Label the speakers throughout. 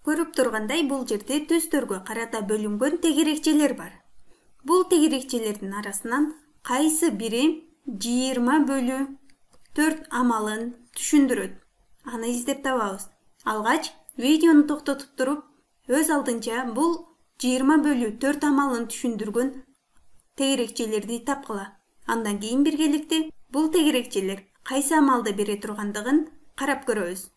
Speaker 1: Көрүп тургандай, бул жерде түстөргө карата бөлүнгөн тегерекчелер бар. Бул тегерекчелердин арасынан кайсы бири 20/4 амалын түшүндүрөт? Аны издеп табабыз. Алгач, видеону токтотуп туруп, өз алдынча бул 20/4 амалын түшүндүргөн тегерекчелерди тапкыла. Андан кийин биргеликте бул тегерекчелер кайсы амалды бере тургандыгын карап көрөбүз.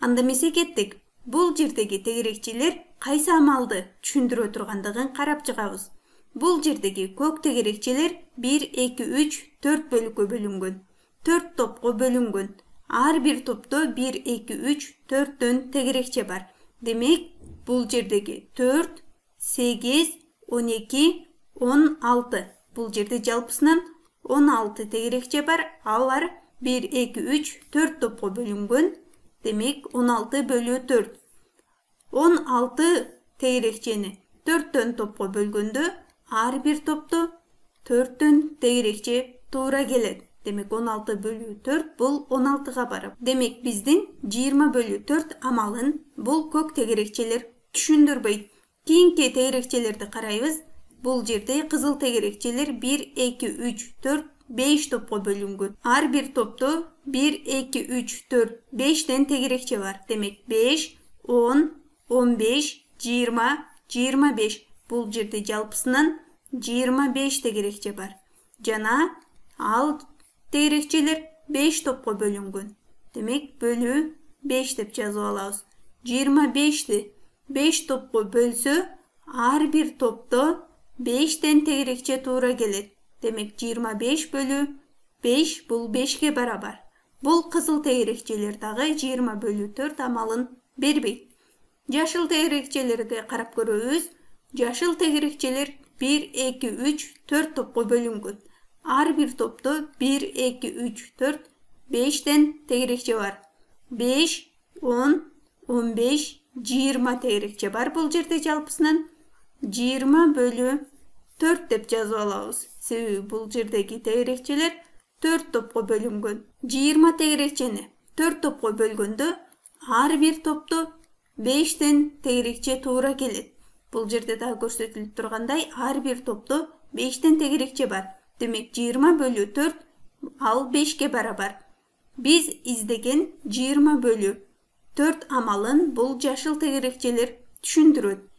Speaker 1: Анда эмесе кеттик. Бул жердеги тегерекчелер кайсы амалды түшүндүрө тургандыгын карап чыгабыз. Бул жердеги көк тегерекчелер 1, 2, 3, 4 бөлүккө бөлүнгөн. 4 топко бөлүнгөн. Ар бир топто 1, 2, 3, 4төн тегерекче бар. Демек, бул жердеги 4, 8, 12, 16. Бул жерде жалпысынан 16 тегерекче бар. Алар 1, 2, 3, 4 топко бөлүнгөн. Демек, 16/4. 16 тегерекчени 4төн топко бөлгөндө, ар бир топто 4төн тегерекче туура келет. Демек, 16/4 бул 16га барат. Демек, биздин 20/4 амалын бул көк тегерекчелер түшүндүрбөйт. Кийинки тегерекчелерди карайбыз. Бул жерде кызыл тегерекчелер 1, 2, 3, 4, 5 топко бөлүнгөн. Ар бир топто 1, 2, 3, 4, 5тен тегерекче бар. Демек, 5, 10, 15, 20, 25. Бул жерде жалпысынан 25 тегерекче бар. Жана ал тегерекчелер 5 топко бөлүнгөн. Демек, бөлүү 5 деп жазып алабыз. 25ти 5 топко бөлсө, ар бир топто 5тен тегерекче туура келет. Демек, 25/5 бул 5ке барабар. Бул кызыл тегерекчелер дагы 20/4 амалын бербейт. Жашыл тегерекчелерди карап көрөбүз. Жашыл тегерекчелер 1, 2, 3, 4 топко бөлүнгөн. Ар бир топто 1, 2, 3, 4, 5тен тегерекче бар. 5, 10, 15, 20 тегерекче бар. Бул жерде жалпысынан 20/4 деп жазып алабыз. Себеби бул жердеги тегерекчелер 4 топко бөлүнгөн. 20 тегерекчени 4 топко бөлгөндө, ар бир топто 5тен тегерекче туура келет. Бул жерде да көрсөтүлүп тургандай, ар бир топто 5тен тегерекче бар. Демек, 20/4 ал 5ке барабар. Биз издеген 20/4 амалын бул жашыл тегерекчелер түшүндүрөт.